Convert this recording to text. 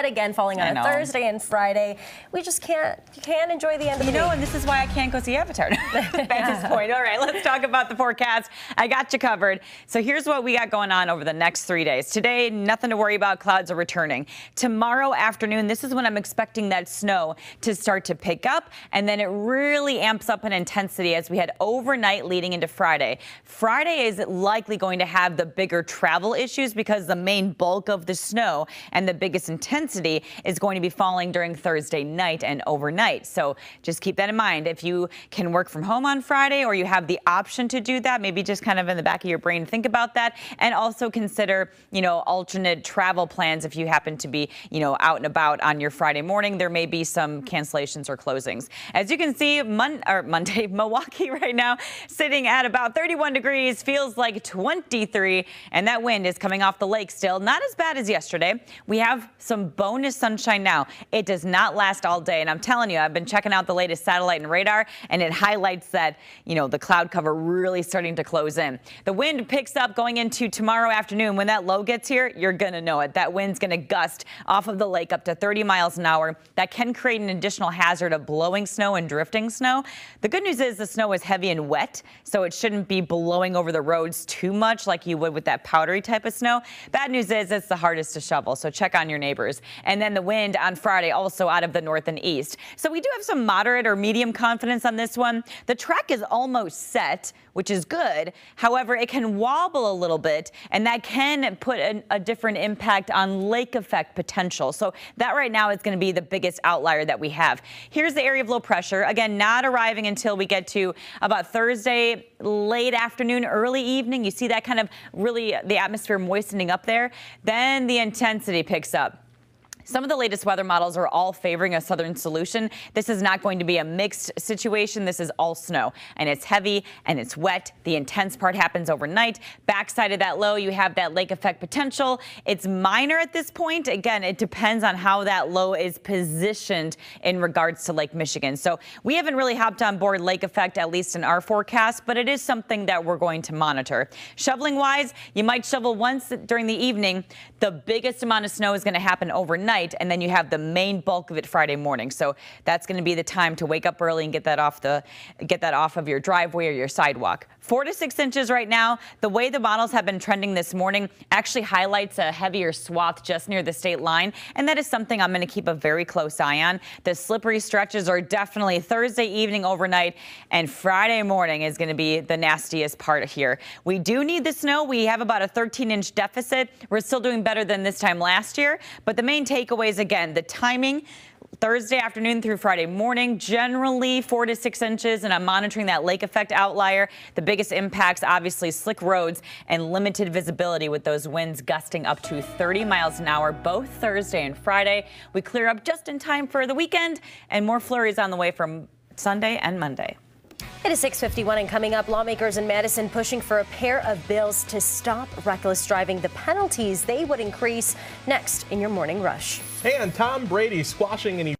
again falling on a Thursday and Friday. We just can't enjoy the end of the week. And this is why I can't go see Avatar at this point. All right, let's talk about the forecast. I got you covered. So here's what we got going on over the next 3 days. Today, nothing to worry about. Clouds are returning. Tomorrow afternoon, this is when I'm expecting that snow to start to pick up, and then it really amps up in intensity as we head overnight leading into Friday. Friday is likely going to have the bigger travel issues because the main bulk of the snow and the biggest intensity is going to be falling during Thursday night and overnight. So just keep that in mind. If you can work from home on Friday or you have the option to do that, maybe just kind of in the back of your brain, think about that. And also consider, alternate travel plans if you happen to be, out and about on your Friday morning. There may be some cancellations or closings. As you can see, Monday, Milwaukee right now sitting at about 31 degrees, feels like 23, and that wind is coming off the lake still. Not as bad as yesterday. We have some bonus sunshine now. It does not last all day, and I'm telling you, I've been checking out the latest satellite and radar, and it highlights that, the cloud cover really starting to close in. The wind picks up going into tomorrow afternoon. When that low gets here, you're going to know it. That wind's going to gust off of the lake up to 30 miles an hour. That can create an additional hazard of blowing snow and drifting snow. The good news is the snow is heavy and wet, so it shouldn't be blowing over the roads too much like you would with that powdery type of snow. Bad news is it's the hardest to shovel, so check on your neighbors. And then the wind on Friday also out of the north and east. So we do have some moderate or medium confidence on this one. The track is almost set, which is good. However, it can wobble a little bit, and that can put a different impact on lake effect potential. So that right now is going to be the biggest outlier that we have. Here's the area of low pressure. Again, not arriving until we get to about Thursday, late afternoon, early evening. You see that kind of really the atmosphere moistening up there. Then the intensity picks up. Some of the latest weather models are all favoring a southern solution. This is not going to be a mixed situation. This is all snow, and it's heavy and it's wet. The intense part happens overnight. Backside of that low, you have that lake effect potential. It's minor at this point. Again, it depends on how that low is positioned in regards to Lake Michigan. So we haven't really hopped on board lake effect, at least in our forecast, but it is something that we're going to monitor. Shoveling wise, you might shovel once during the evening. The biggest amount of snow is going to happen overnight, and then you have the main bulk of it Friday morning. So that's going to be the time to wake up early and get that off of your driveway or your sidewalk. 4 to 6 inches right now. The way the models have been trending this morning actually highlights a heavier swath just near the state line, and that is something I'm going to keep a very close eye on. The slippery stretches are definitely Thursday evening, overnight, and Friday morning is going to be the nastiest part here. We do need the snow. We have about a 13-inch deficit. We're still doing better than this time last year, but the main takeaways, again, the timing. Thursday afternoon through Friday morning, generally 4 to 6 inches, and I'm monitoring that lake effect outlier. The biggest impacts, obviously, slick roads and limited visibility with those winds gusting up to 30 miles an hour both Thursday and Friday. We clear up just in time for the weekend, and more flurries on the way from Sunday and Monday. It is 6:51, and coming up, lawmakers in Madison pushing for a pair of bills to stop reckless driving. The penalties they would increase next in your morning rush. And Tom Brady squashing an